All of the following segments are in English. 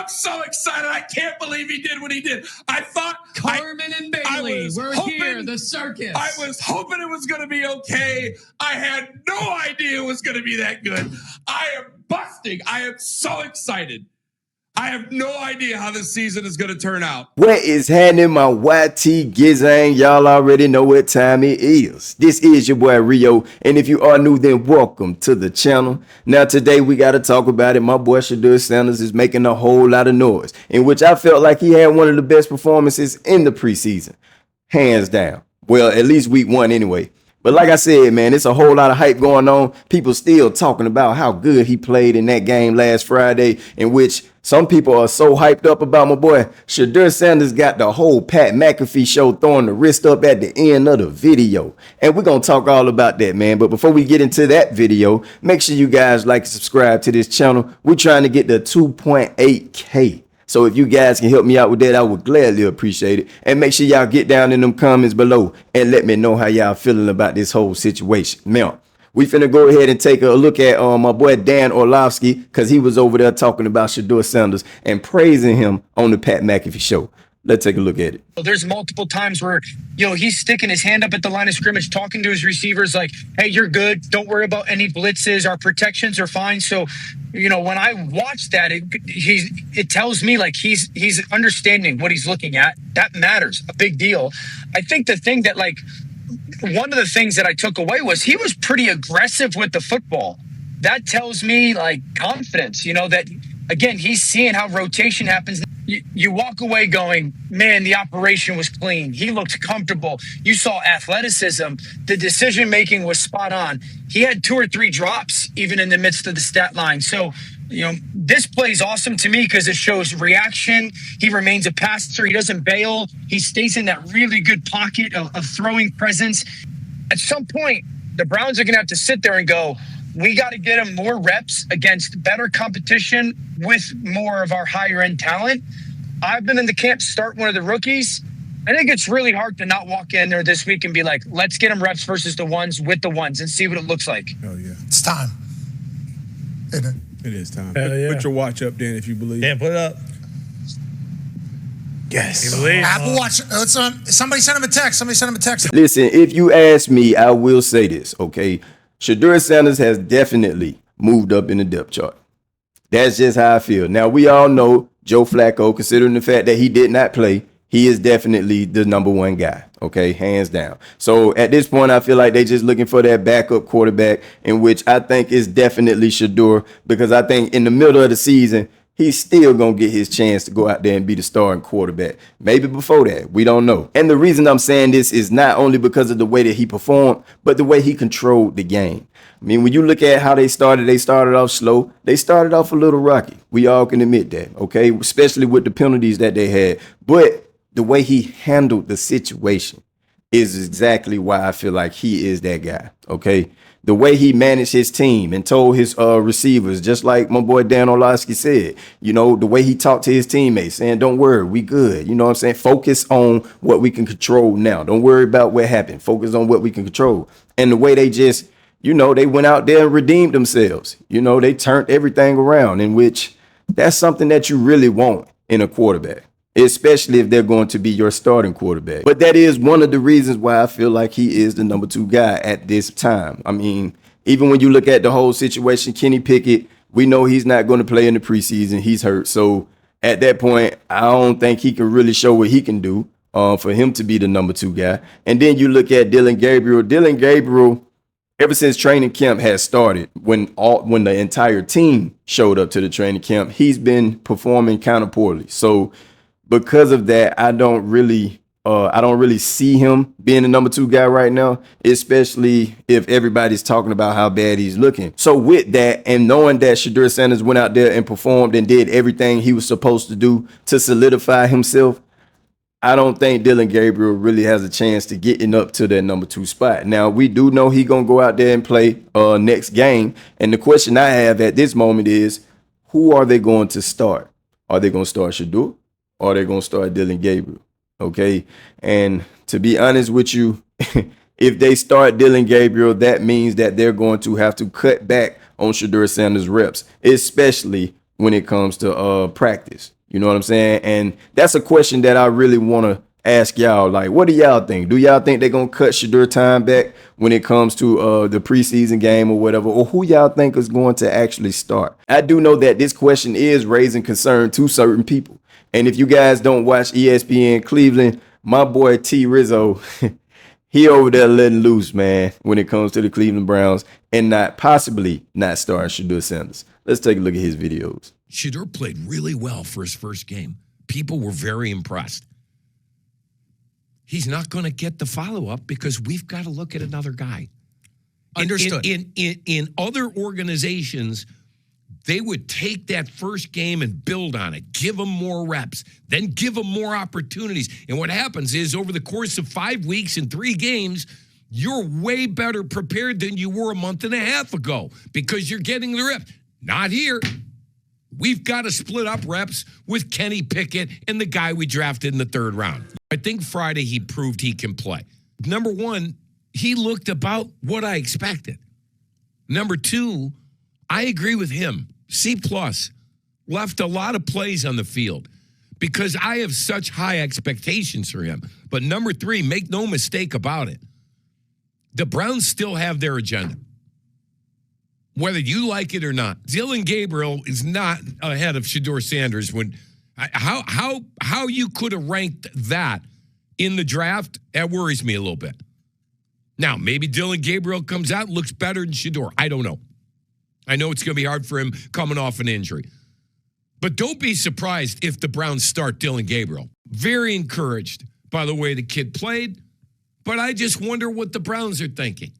I'm so excited. I can't believe he did what he did. I thought Carmen and Bailey, we're here, the circus. I was hoping it was going to be okay. I had no idea it was going to be that good. I am busting. I am so excited. I have no idea how this season is going to turn out. What is happening, my YT Gizang? Y'all already know what time it is. This is your boy Rio, and if you are new, then welcome to the channel. Now today we got to talk about it. My boy Shedeur Sanders is making a whole lot of noise, in which I felt like he had one of the best performances in the preseason. Hands down. Well, at least week one anyway. But like I said, man, it's a whole lot of hype going on. People still talking about how good he played in that game last Friday, in which some people are so hyped up about my boy. Shedeur Sanders got the whole Pat McAfee show throwing the wrist up at the end of the video. And we're going to talk all about that, man. But before we get into that video, make sure you guys like and subscribe to this channel. We're trying to get to 2.8K. So if you guys can help me out with that, I would gladly appreciate it. And make sure y'all get down in them comments below and let me know how y'all feeling about this whole situation. Now, we finna go ahead and take a look at my boy Dan Orlovsky, because he was over there talking about Shedeur Sanders and praising him on the Pat McAfee show. Let's take a look at it. There's multiple times where, he's sticking his hand up at the line of scrimmage, talking to his receivers like, hey, you're good. Don't worry about any blitzes. Our protections are fine. So, when I watch that, it tells me like he's understanding what he's looking at. That matters. A big deal. I think the thing that one of the things that I took away was he was pretty aggressive with the football. That tells me confidence, that again, he's seeing how rotation happens. You walk away going, man, the operation was clean. He looked comfortable. You saw athleticism. The decision-making was spot on. He had 2 or 3 drops even in the midst of the stat line. So, this plays awesome to me because it shows reaction. He remains a passer. He doesn't bail. He stays in that really good pocket of throwing presence. At some point, the Browns are going to have to sit there and go, we got to get him more reps against better competition with more of our higher end talent. I've been in the camp, start one of the rookies. I think it's really hard to not walk in there this week and be like, let's get him reps versus the ones with the ones and see what it looks like. Oh, yeah. It's time. Isn't it? It is time. Yeah. Put your watch up, Dan, if you believe. Yeah, put it up. Yes. You believe? Apple Watch. Somebody send him a text. Listen, if you ask me, I will say this, okay? Shedeur Sanders has definitely moved up in the depth chart. That's just how I feel. Now, we all know Joe Flacco, considering the fact that he did not play, he is definitely the #1 guy, okay, hands down. So at this point, I feel like they're just looking for that backup quarterback, in which I think is definitely Shedeur, because I think in the middle of the season, he's still going to get his chance to go out there and be the starting quarterback. Maybe before that. We don't know. And the reason I'm saying this is not only because of the way that he performed, but the way he controlled the game. I mean, when you look at how they started off slow. They started off a little rocky. We all can admit that, okay? Especially with the penalties that they had. But the way he handled the situation is exactly why I feel like he is that guy, okay? The way he managed his team and told his receivers, just like my boy Dan Orlovsky said, the way he talked to his teammates, saying, don't worry, we good. You know what I'm saying? Focus on what we can control now. Don't worry about what happened. Focus on what we can control. And the way they just, they went out there and redeemed themselves. They turned everything around, in which that's something that you really want in a quarterback, especially if they're going to be your starting quarterback. But that is one of the reasons why I feel like he is the #2 guy at this time. I mean, even when you look at the whole situation, Kenny Pickett, we know he's not going to play in the preseason. He's hurt. So at that point, I don't think he can really show what he can do for him to be the #2 guy. And then you look at Dillon Gabriel. Dillon Gabriel, ever since training camp has started, when the entire team showed up to the training camp, he's been performing kind of poorly. So because of that, I don't really see him being the #2 guy right now, especially if everybody's talking about how bad he's looking. So with that, and knowing that Shedeur Sanders went out there and performed and did everything he was supposed to do to solidify himself, I don't think Dillon Gabriel really has a chance to getting up to that #2 spot. Now, we do know he's going to go out there and play next game. And the question I have at this moment is, who are they going to start? Are they going to start Shedeur? Or they're going to start Dillon Gabriel, okay? And to be honest with you, if they start Dillon Gabriel, that means that they're going to have to cut back on Shedeur Sanders' reps, especially when it comes to practice. You know what I'm saying? And that's a question that I really want to ask y'all. Like, what do y'all think? Do y'all think they're going to cut Shedeur time back when it comes to the preseason game or whatever? Or who y'all think is going to actually start? I do know that this question is raising concern to certain people. And if you guys don't watch ESPN Cleveland, my boy T Rizzo, he over there letting loose, man, when it comes to the Cleveland Browns and possibly not starting Shedeur Sanders. Let's take a look at his videos. Shedeur played really well for his first game. People were very impressed. He's not going to get the follow-up because we've got to look at another guy. Understood. In other organizations, they would take that first game and build on it, give them more reps, then give them more opportunities. And what happens is over the course of 5 weeks and 3 games, you're way better prepared than you were a month and a half ago because you're getting the reps. Not here. We've got to split up reps with Kenny Pickett and the guy we drafted in the 3rd round. I think Friday he proved he can play. Number 1, he looked about what I expected. Number 2, I agree with him. C+, left a lot of plays on the field because I have such high expectations for him. But number 3, make no mistake about it. The Browns still have their agenda. Whether you like it or not, Dillon Gabriel is not ahead of Shedeur Sanders. How you could have ranked that in the draft, that worries me a little bit. Now, maybe Dillon Gabriel comes out and looks better than Shedeur. I don't know. I know it's going to be hard for him coming off an injury. But don't be surprised if the Browns start Dillon Gabriel. Very encouraged by the way the kid played, but I just wonder what the Browns are thinking.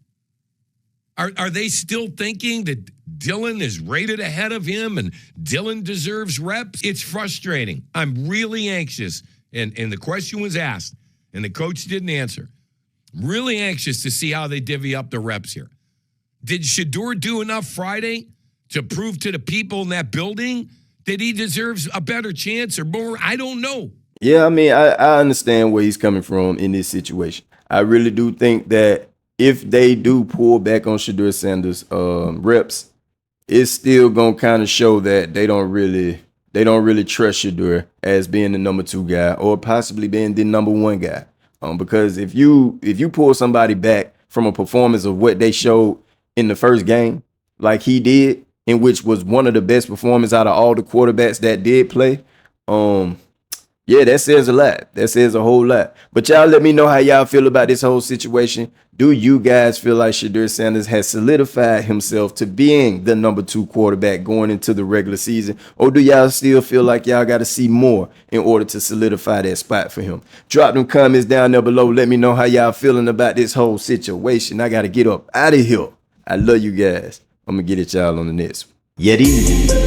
Are they still thinking that Dillon is rated ahead of him and Dillon deserves reps? It's frustrating. I'm really anxious. And the question was asked, and the coach didn't answer. Really anxious to see how they divvy up the reps here. Did Shedeur do enough Friday to prove to the people in that building that he deserves a better chance or more? I don't know. Yeah, I mean, I understand where he's coming from in this situation. I really do think that if they do pull back on Shedeur Sanders' reps, it's still gonna kind of show that they don't really trust Shedeur as being the number 2 guy or possibly being the number 1 guy. Because if you pull somebody back from a performance of what they showed in the first game, like he did, in which was one of the best performances out of all the quarterbacks that did play, yeah, that says a lot. That says a whole lot. But y'all let me know how y'all feel about this whole situation. Do you guys feel like Shedeur Sanders has solidified himself to being the number 2 quarterback going into the regular season? Or do y'all still feel like y'all got to see more in order to solidify that spot for him? Drop them comments down there below. Let me know how y'all feeling about this whole situation. I got to get up out of here. I love you guys. I'm going to get at y'all on the next one. Yeti.